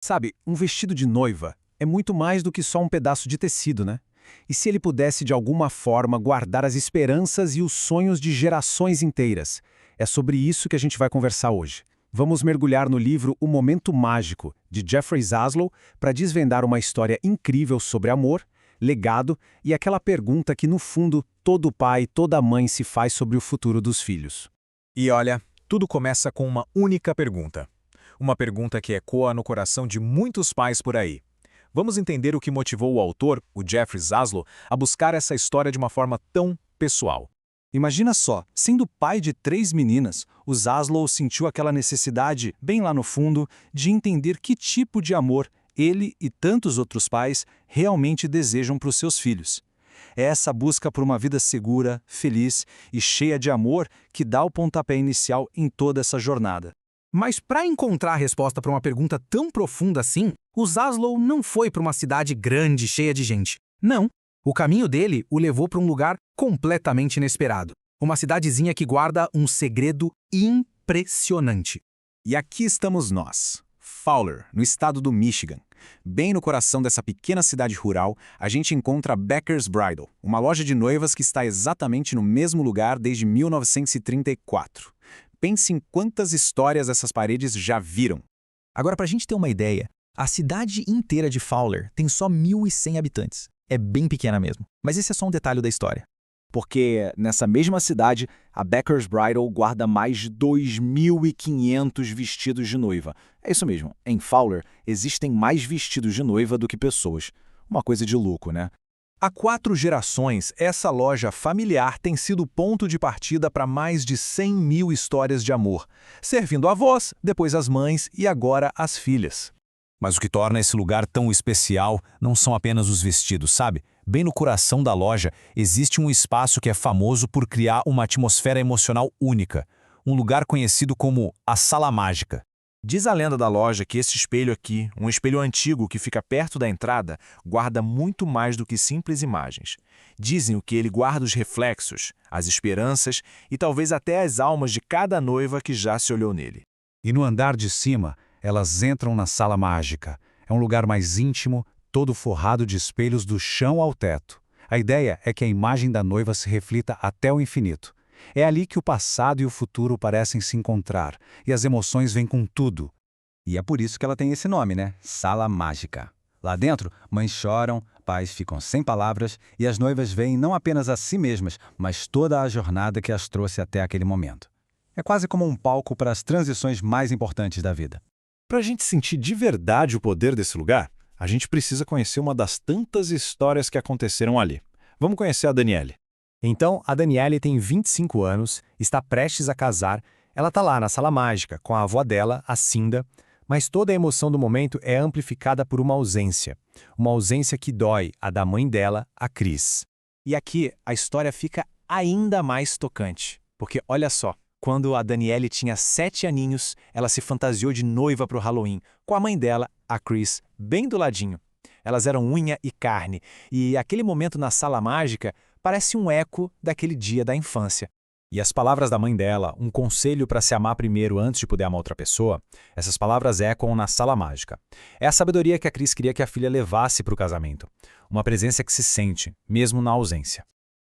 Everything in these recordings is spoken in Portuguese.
Sabe, um vestido de noiva é muito mais do que só um pedaço de tecido, né? E se ele pudesse de alguma forma guardar as esperanças e os sonhos de gerações inteiras? É sobre isso que a gente vai conversar hoje. Vamos mergulhar no livro O Momento Mágico, de Jeffrey Zaslow, para desvendar uma história incrível sobre amor, legado e aquela pergunta que, no fundo, todo pai e toda mãe se faz sobre o futuro dos filhos. E olha, tudo começa com uma única pergunta. Uma pergunta que ecoa no coração de muitos pais por aí. Vamos entender o que motivou o autor, o Jeffrey Zaslow, a buscar essa história de uma forma tão pessoal. Imagina só, sendo pai de 3 meninas, o Zaslow sentiu aquela necessidade, bem lá no fundo, de entender que tipo de amor ele e tantos outros pais realmente desejam para os seus filhos. É essa busca por uma vida segura, feliz e cheia de amor que dá o pontapé inicial em toda essa jornada. Mas para encontrar a resposta para uma pergunta tão profunda assim, o Zaslow não foi para uma cidade grande, cheia de gente. Não. O caminho dele o levou para um lugar completamente inesperado. Uma cidadezinha que guarda um segredo impressionante. E aqui estamos nós, Fowler, no estado do Michigan. Bem no coração dessa pequena cidade rural, a gente encontra Becker's Bridal, uma loja de noivas que está exatamente no mesmo lugar desde 1934. Pense em quantas histórias essas paredes já viram. Agora, para a gente ter uma ideia, a cidade inteira de Fowler tem só 1.100 habitantes. É bem pequena mesmo. Mas esse é só um detalhe da história. Porque nessa mesma cidade, a Becker's Bridal guarda mais de 2.500 vestidos de noiva. É isso mesmo, em Fowler existem mais vestidos de noiva do que pessoas. Uma coisa de louco, né? Há 4 gerações, essa loja familiar tem sido ponto de partida para mais de 100 mil histórias de amor, servindo avós, depois as mães e agora as filhas. Mas o que torna esse lugar tão especial não são apenas os vestidos, sabe? Bem no coração da loja existe um espaço que é famoso por criar uma atmosfera emocional única, um lugar conhecido como a Sala Mágica. Diz a lenda da loja que esse espelho aqui, um espelho antigo que fica perto da entrada, guarda muito mais do que simples imagens. Dizem que ele guarda os reflexos, as esperanças e talvez até as almas de cada noiva que já se olhou nele. E no andar de cima, elas entram na Sala Mágica. É um lugar mais íntimo, todo forrado de espelhos do chão ao teto. A ideia é que a imagem da noiva se reflita até o infinito. É ali que o passado e o futuro parecem se encontrar, e as emoções vêm com tudo. E é por isso que ela tem esse nome, né? Sala Mágica. Lá dentro, mães choram, pais ficam sem palavras e as noivas veem não apenas a si mesmas, mas toda a jornada que as trouxe até aquele momento. É quase como um palco para as transições mais importantes da vida. Para a gente sentir de verdade o poder desse lugar, a gente precisa conhecer uma das tantas histórias que aconteceram ali. Vamos conhecer a Daniele. Então, a Daniele tem 25 anos, está prestes a casar, ela está lá na Sala Mágica com a avó dela, a Cinda, mas toda a emoção do momento é amplificada por uma ausência. Uma ausência que dói, a da mãe dela, a Cris. E aqui a história fica ainda mais tocante, porque olha só, quando a Daniele tinha 7 aninhos, ela se fantasiou de noiva para o Halloween, com a mãe dela, a Cris, bem do ladinho. Elas eram unha e carne, e aquele momento na Sala Mágica parece um eco daquele dia da infância. E as palavras da mãe dela, um conselho para se amar primeiro antes de poder amar outra pessoa, essas palavras ecoam na Sala Mágica. É a sabedoria que a Cris queria que a filha levasse para o casamento. Uma presença que se sente, mesmo na ausência.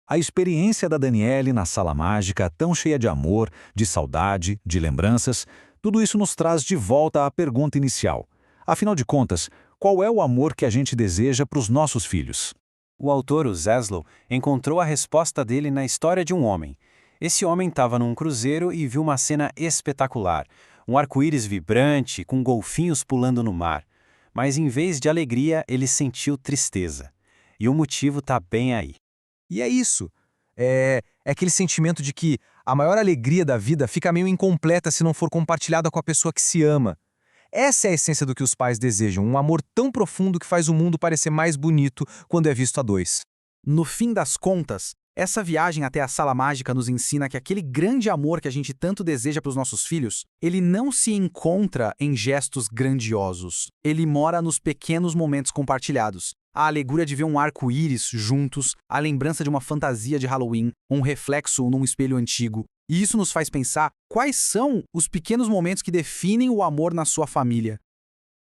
A experiência da Daniele na Sala Mágica, tão cheia de amor, de saudade, de lembranças, tudo isso nos traz de volta à pergunta inicial. Afinal de contas, qual é o amor que a gente deseja para os nossos filhos? O autor, o Zaslow, encontrou a resposta dele na história de um homem. Esse homem estava num cruzeiro e viu uma cena espetacular. Um arco-íris vibrante, com golfinhos pulando no mar. Mas em vez de alegria, ele sentiu tristeza. E o motivo está bem aí. E é isso. É aquele sentimento de que a maior alegria da vida fica meio incompleta se não for compartilhada com a pessoa que se ama. Essa é a essência do que os pais desejam, um amor tão profundo que faz o mundo parecer mais bonito quando é visto a dois. No fim das contas, essa viagem até a Sala Mágica nos ensina que aquele grande amor que a gente tanto deseja para os nossos filhos, ele não se encontra em gestos grandiosos. Ele mora nos pequenos momentos compartilhados. A alegria de ver um arco-íris juntos, a lembrança de uma fantasia de Halloween, um reflexo num espelho antigo. E isso nos faz pensar quais são os pequenos momentos que definem o amor na sua família.